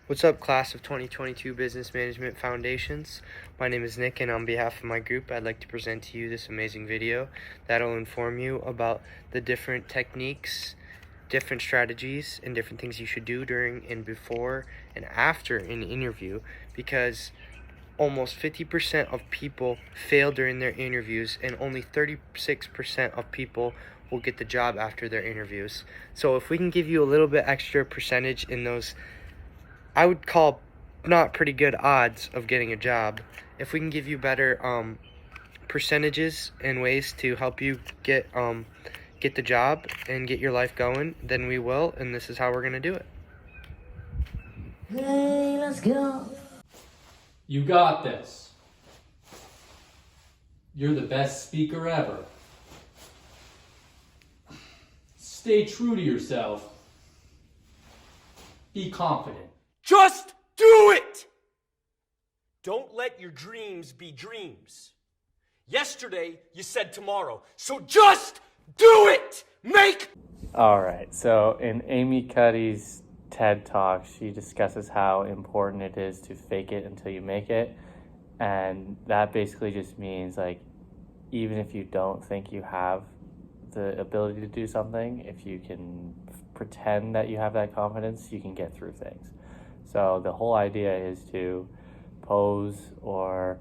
What's up, class of 2022 Business Management Foundations? My name is Nick, and on behalf of my group, I'd like to present to you this amazing video that'll inform you about the different techniques, different strategies, and different things you should do during and before and after an interview, because almost 50% of people fail during their interviews, and only 36% of people will get the job after their interviews. So if we can give you a little bit extra percentage in those, I would call not pretty good odds of getting a job, if we can give you better percentages and ways to help you get the job and get your life going, then we will, and this is how we're gonna do it. Hey, let's go. You got this. You're the best speaker ever. Stay true to yourself. Be confident. Just do it! Don't let your dreams be dreams. Yesterday, you said tomorrow, so just do it! All right, so in Amy Cuddy's TED Talk, she discusses how important it is to fake it until you make it. And that basically just means, like, even if you don't think you have the ability to do something, if you can pretend that you have that confidence, you can get through things. So the whole idea is to pose or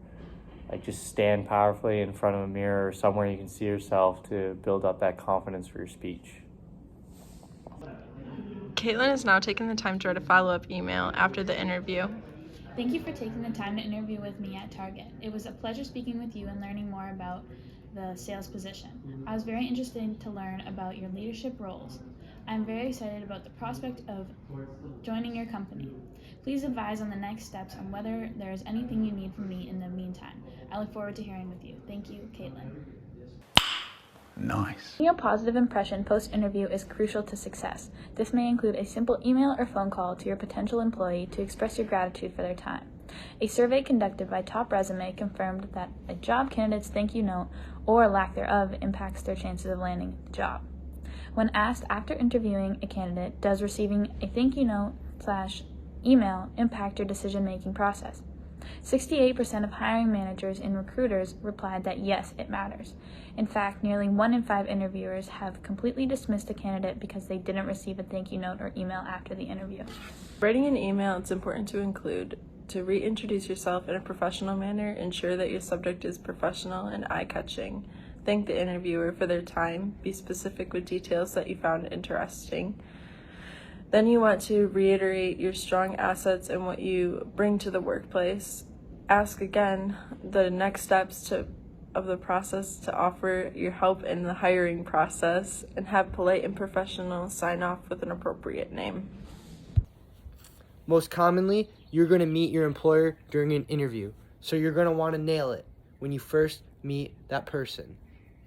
like just stand powerfully in front of a mirror or somewhere you can see yourself to build up that confidence for your speech. Caitlin is now taking the time to write a follow-up email after the interview. Thank you for taking the time to interview with me at Target. It was a pleasure speaking with you and learning more about the sales position. I was very interested to learn about your leadership roles. I'm very excited about the prospect of joining your company. Please advise on the next steps on whether there is anything you need from me in the meantime. I look forward to hearing with you. Thank you, Caitlin. Nice. Making a positive impression post-interview is crucial to success. This may include a simple email or phone call to your potential employee to express your gratitude for their time. A survey conducted by Top Resume confirmed that a job candidate's thank you note or lack thereof impacts their chances of landing the job. When asked after interviewing a candidate, does receiving a thank you note / email impact your decision-making process? 68% of hiring managers and recruiters replied that yes, it matters. In fact, nearly 1 in 5 interviewers have completely dismissed a candidate because they didn't receive a thank you note or email after the interview. Writing an email, it's important to include to reintroduce yourself in a professional manner, ensure that your subject is professional and eye-catching. Thank the interviewer for their time, be specific with details that you found interesting. Then you want to reiterate your strong assets and what you bring to the workplace. Ask again the next steps of the process to offer your help in the hiring process, and have polite and professional sign off with an appropriate name. Most commonly, you're going to meet your employer during an interview, so you're going to want to nail it when you first meet that person.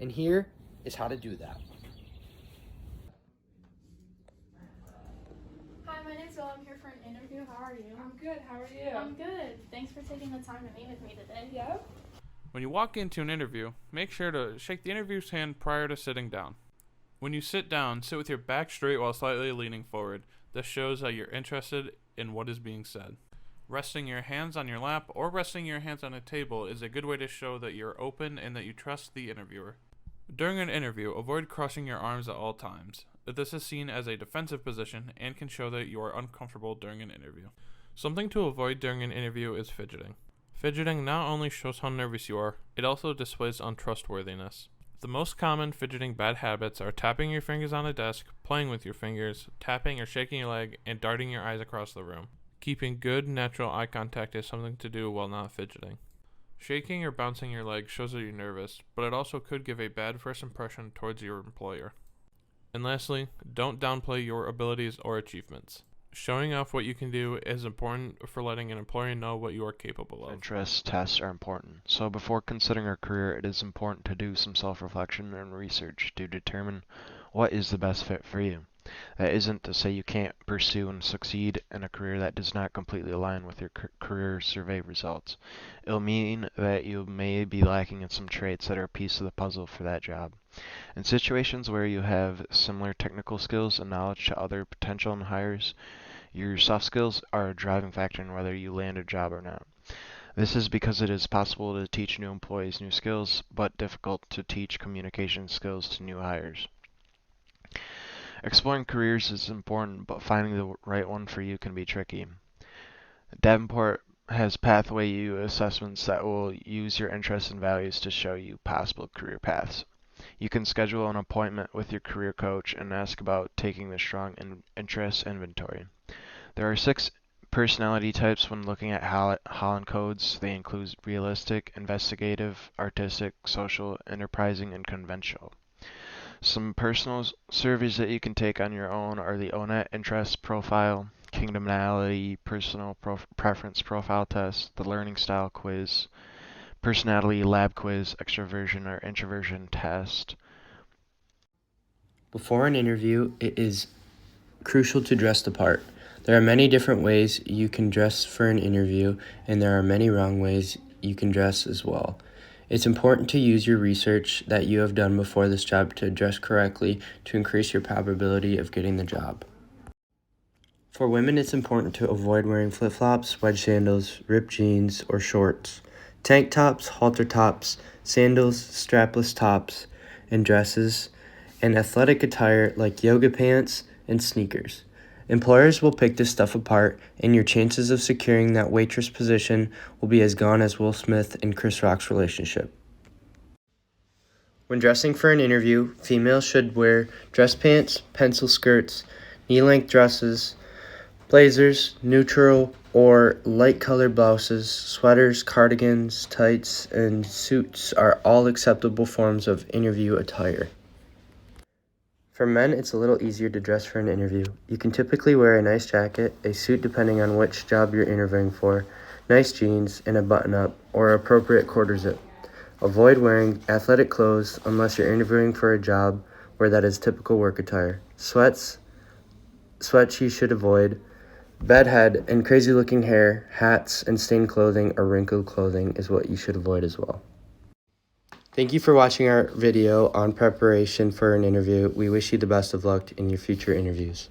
And here is how to do that. Hi, my name's Will. I'm here for an interview. How are you? I'm good. How are you? I'm good. Thanks for taking the time to meet with me today. Yep. When you walk into an interview, make sure to shake the interviewer's hand prior to sitting down. When you sit down, sit with your back straight while slightly leaning forward. This shows that you're interested in what is being said. Resting your hands on your lap or resting your hands on a table is a good way to show that you're open and that you trust the interviewer. During an interview, avoid crossing your arms at all times. This is seen as a defensive position and can show that you are uncomfortable during an interview. Something to avoid during an interview is fidgeting. Fidgeting not only shows how nervous you are, it also displays untrustworthiness. The most common fidgeting bad habits are tapping your fingers on a desk, playing with your fingers, tapping or shaking your leg, and darting your eyes across the room. Keeping good, natural eye contact is something to do while not fidgeting. Shaking or bouncing your leg shows that you're nervous, but it also could give a bad first impression towards your employer. And lastly, don't downplay your abilities or achievements. Showing off what you can do is important for letting an employer know what you are capable of. Interest tests are important, so before considering a career, it is important to do some self-reflection and research to determine what is the best fit for you. That isn't to say you can't pursue and succeed in a career that does not completely align with your career survey results. It'll mean that you may be lacking in some traits that are a piece of the puzzle for that job. In situations where you have similar technical skills and knowledge to other potential hires, Your soft skills are a driving factor in whether you land a job or not. This is because it is possible to teach new employees new skills, but difficult to teach communication skills to new hires. Exploring careers is important, but finding the right one for you can be tricky. Davenport has Pathway U assessments that will use your interests and values to show you possible career paths. You can schedule an appointment with your career coach and ask about taking the strong interest inventory. There are 6 personality types when looking at Holland codes. They include realistic, investigative, artistic, social, enterprising, and conventional. Some personal surveys that you can take on your own are the ONET Interest Profile, Kingdomnality Personal Preference Profile Test, the Learning Style Quiz, Personality Lab Quiz, Extroversion or Introversion Test. Before an interview, it is crucial to dress the part. There are many different ways you can dress for an interview, and there are many wrong ways you can dress as well. It's important to use your research that you have done before this job to dress correctly to increase your probability of getting the job. For women, it's important to avoid wearing flip-flops, wedge sandals, ripped jeans, or shorts. Tank tops, halter tops, sandals, strapless tops, and dresses, and athletic attire like yoga pants and sneakers. Employers will pick this stuff apart, and your chances of securing that waitress position will be as gone as Will Smith and Chris Rock's relationship. When dressing for an interview, females should wear dress pants, pencil skirts, knee-length dresses, blazers, neutral or light-colored blouses, sweaters, cardigans, tights, and suits are all acceptable forms of interview attire. For men, it's a little easier to dress for an interview. You can typically wear a nice jacket, a suit depending on which job you're interviewing for, nice jeans, and a button-up, or appropriate quarter zip. Avoid wearing athletic clothes unless you're interviewing for a job where that is typical work attire. Sweats you should avoid. Bedhead and crazy-looking hair, hats, and stained clothing or wrinkled clothing is what you should avoid as well. Thank you for watching our video on preparation for an interview. We wish you the best of luck in your future interviews.